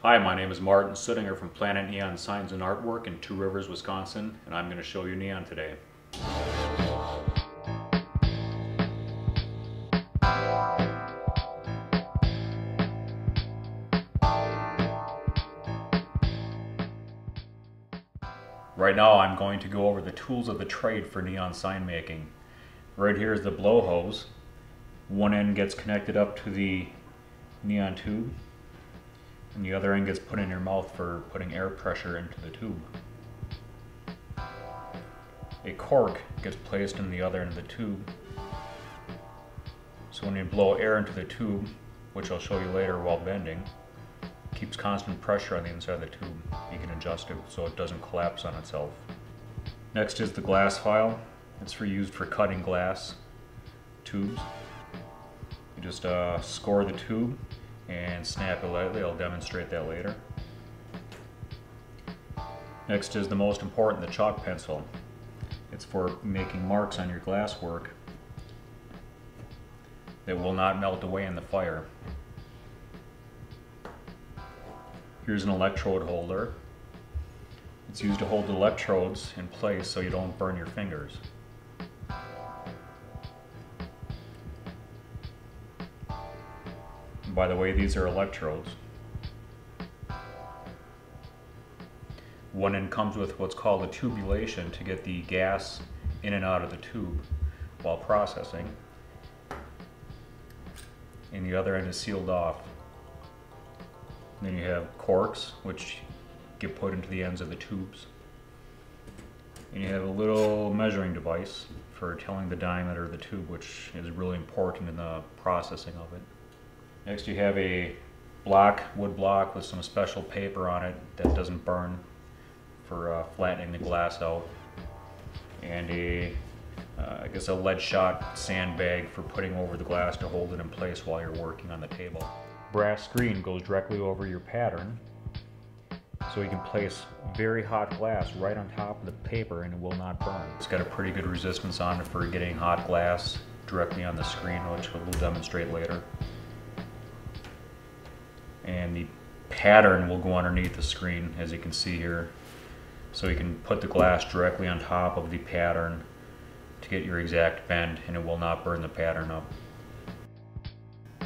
Hi, my name is Martin Suettinger from Planet Neon Signs and Artwork in Two Rivers, Wisconsin, and I'm going to show you neon today. Right now I'm going to go over the tools of the trade for neon sign making. Right here is the blow hose. One end gets connected up to the neon tube, and the other end gets put in your mouth for putting air pressure into the tube. A cork gets placed in the other end of the tube, so when you blow air into the tube, which I'll show you later while bending, it keeps constant pressure on the inside of the tube. You can adjust it so it doesn't collapse on itself. Next is the glass file. It's used for cutting glass tubes. You just score the tube and snap it lightly. I'll demonstrate that later. Next is the most important, the chalk pencil. It's for making marks on your glass work that will not melt away in the fire. Here's an electrode holder. It's used to hold the electrodes in place so you don't burn your fingers. By the way, these are electrodes. One end comes with what's called a tubulation to get the gas in and out of the tube while processing. And the other end is sealed off. And then you have corks, which get put into the ends of the tubes. And you have a little measuring device for telling the diameter of the tube, which is really important in the processing of it. Next you have a wood block with some special paper on it that doesn't burn for flattening the glass out. And I guess a lead shot sandbag for putting over the glass to hold it in place while you're working on the table. Brass screen goes directly over your pattern, so you can place very hot glass right on top of the paper and it will not burn. It's got a pretty good resistance on it for getting hot glass directly on the screen, which we'll demonstrate later. And the pattern will go underneath the screen, as you can see here. So you can put the glass directly on top of the pattern to get your exact bend, and it will not burn the pattern up.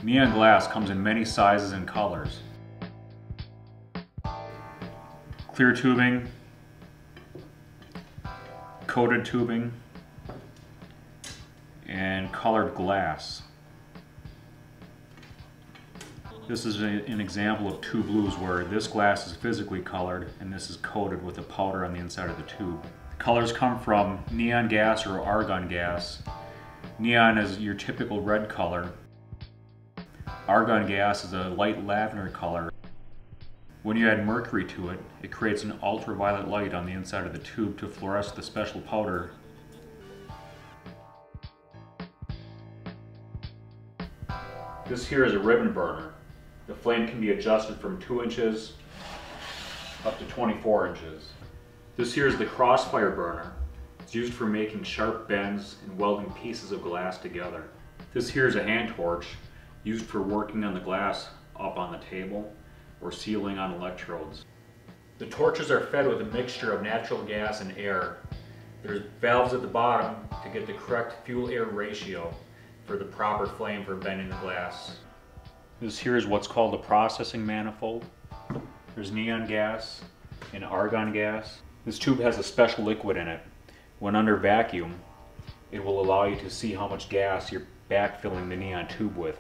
Neon glass comes in many sizes and colors. Clear tubing, coated tubing, and colored glass. This is an example of two blues where this glass is physically colored and this is coated with a powder on the inside of the tube. The colors come from neon gas or argon gas. Neon is your typical red color. Argon gas is a light lavender color. When you add mercury to it, it creates an ultraviolet light on the inside of the tube to fluoresce the special powder. This here is a ribbon burner. The flame can be adjusted from 2 inches up to 24 inches. This here is the crossfire burner. It's used for making sharp bends and welding pieces of glass together. This here is a hand torch used for working on the glass up on the table or sealing on electrodes. The torches are fed with a mixture of natural gas and air. There's valves at the bottom to get the correct fuel-air ratio for the proper flame for bending the glass. This here is what's called a processing manifold. There's neon gas and argon gas. This tube has a special liquid in it. When under vacuum, it will allow you to see how much gas you're backfilling the neon tube with.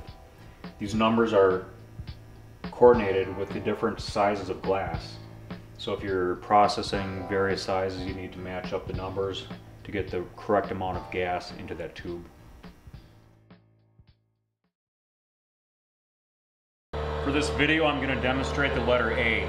These numbers are coordinated with the different sizes of glass. So if you're processing various sizes, you need to match up the numbers to get the correct amount of gas into that tube. For this video, I'm going to demonstrate the letter A.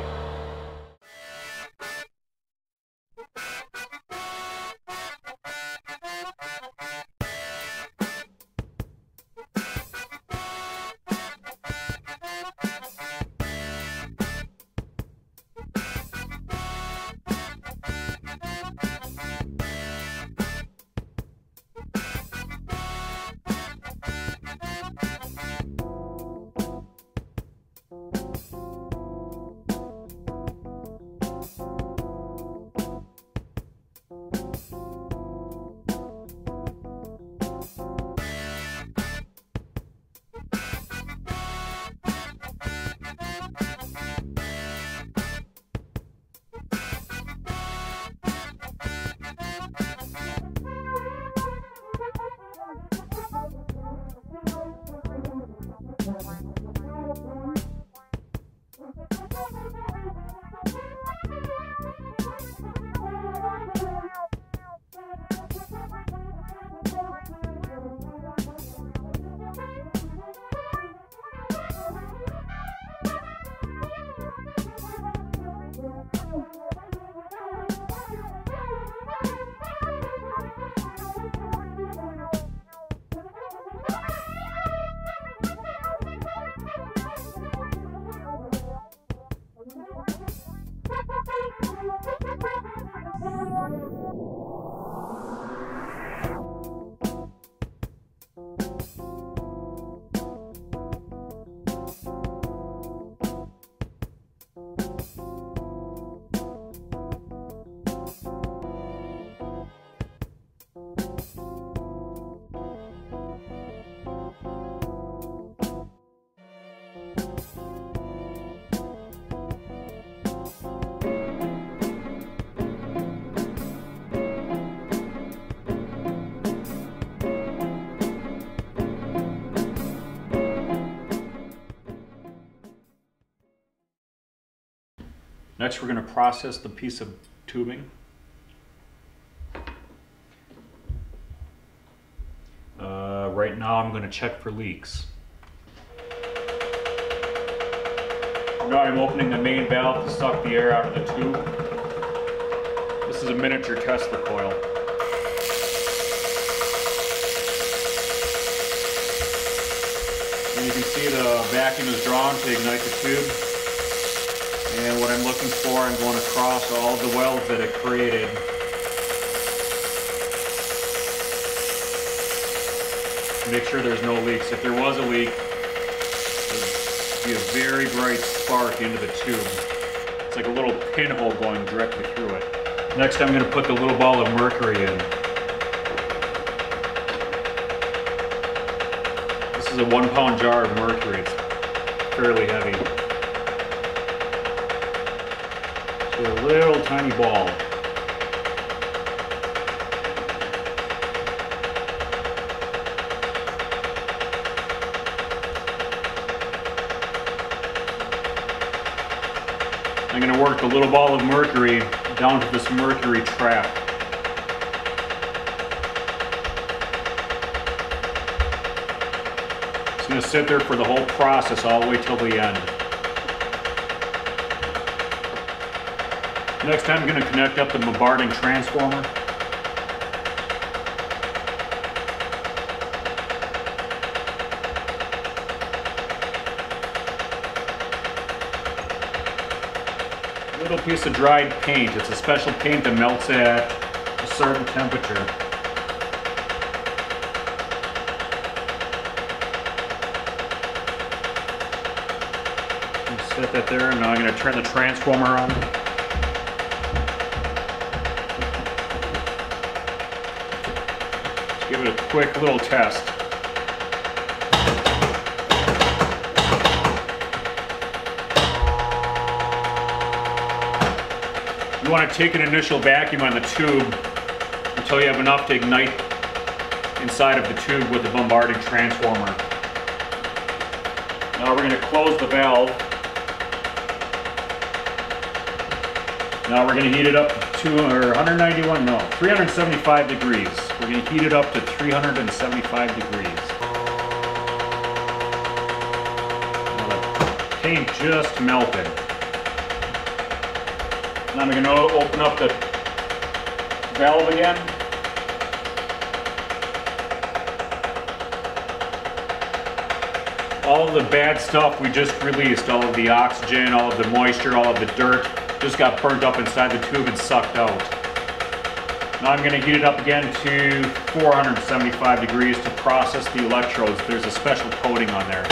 Next, we're going to process the piece of tubing. Right now, I'm going to check for leaks. Now I'm opening the main valve to suck the air out of the tube. This is a miniature Tesla coil. And you can see the vacuum is drawn to ignite the tube. And what I'm looking for, I'm going across all the welds that it created. Make sure there's no leaks. If there was a leak, there'd be a very bright spark into the tube. It's like a little pinhole going directly through it. Next, I'm going to put the little ball of mercury in. This is a 1 pound jar of mercury. It's fairly heavy. So a little tiny ball. I'm going to work the little ball of mercury down to this mercury trap. It's going to sit there for the whole process all the way till the end. Next, I'm going to connect up the bombarding transformer. Little piece of dried paint. It's a special paint that melts at a certain temperature. Set that there, and now I'm going to turn the transformer on. Just give it a quick little test. You want to take an initial vacuum on the tube until you have enough to ignite inside of the tube with the bombarding transformer. Now we're going to close the valve. Now we're going to heat it up to 375 degrees. We're going to heat it up to 375 degrees. Now the paint just melted. Now I'm going to open up the valve again. All of the bad stuff we just released, all of the oxygen, all of the moisture, all of the dirt, just got burnt up inside the tube and sucked out. Now I'm going to heat it up again to 475 degrees to process the electrodes. There's a special coating on there.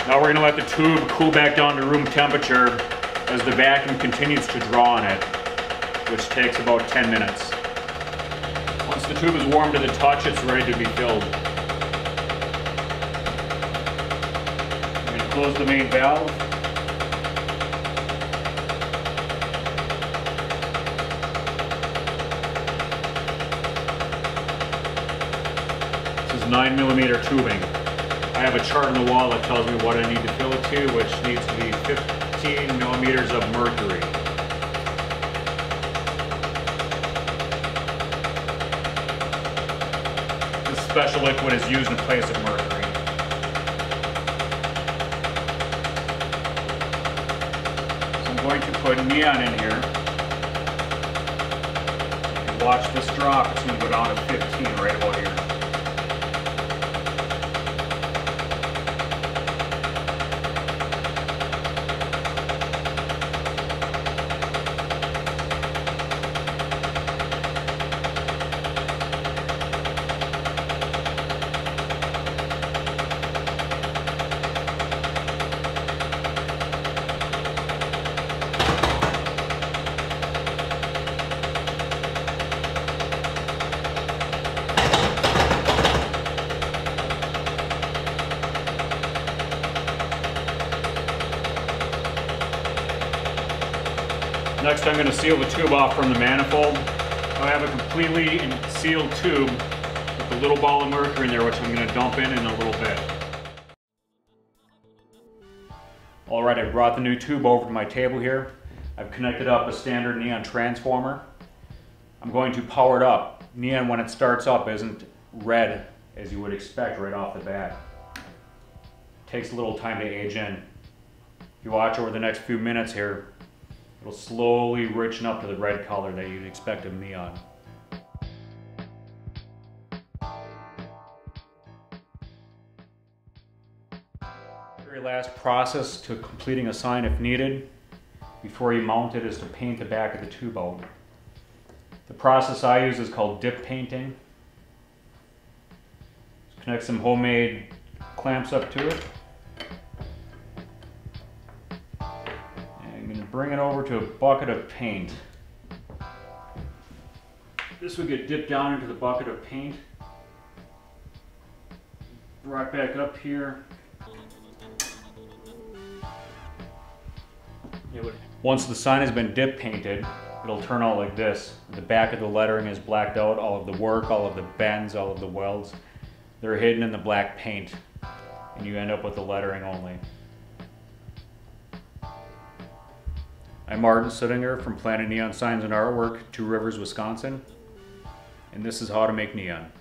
Now we're going to let the tube cool back down to room temperature as the vacuum continues to draw on it, which takes about 10 minutes. Once the tube is warm to the touch, it's ready to be filled. I'm going to close the main valve. This is 9mm tubing. I have a chart on the wall that tells me what I need to fill it to, which needs to be 15 millimeters of mercury. This special liquid is used in place of mercury. So I'm going to put neon in here. And watch this drop. It's going to go down to 15 right about here. Next, I'm going to seal the tube off from the manifold. I have a completely sealed tube with a little ball of mercury in there, which I'm going to dump in a little bit. Alright, I brought the new tube over to my table here. I've connected up a standard neon transformer. I'm going to power it up. Neon, when it starts up, isn't red as you would expect right off the bat. It takes a little time to age in. If you watch over the next few minutes here, it'll slowly richen up to the red color that you'd expect of neon. The very last process to completing a sign, if needed, before you mount it, is to paint the back of the tube out. The process I use is called dip painting. Just connect some homemade clamps up to it. Bring it over to a bucket of paint. This would get dipped down into the bucket of paint. Brought back up here. Once the sign has been dip painted, it'll turn out like this. The back of the lettering is blacked out. All of the work, all of the bends, all of the welds, they're hidden in the black paint, and you end up with the lettering only. I'm Suettinger from Planet Neon Signs and Artwork, Two Rivers, Wisconsin, and this is how to make neon.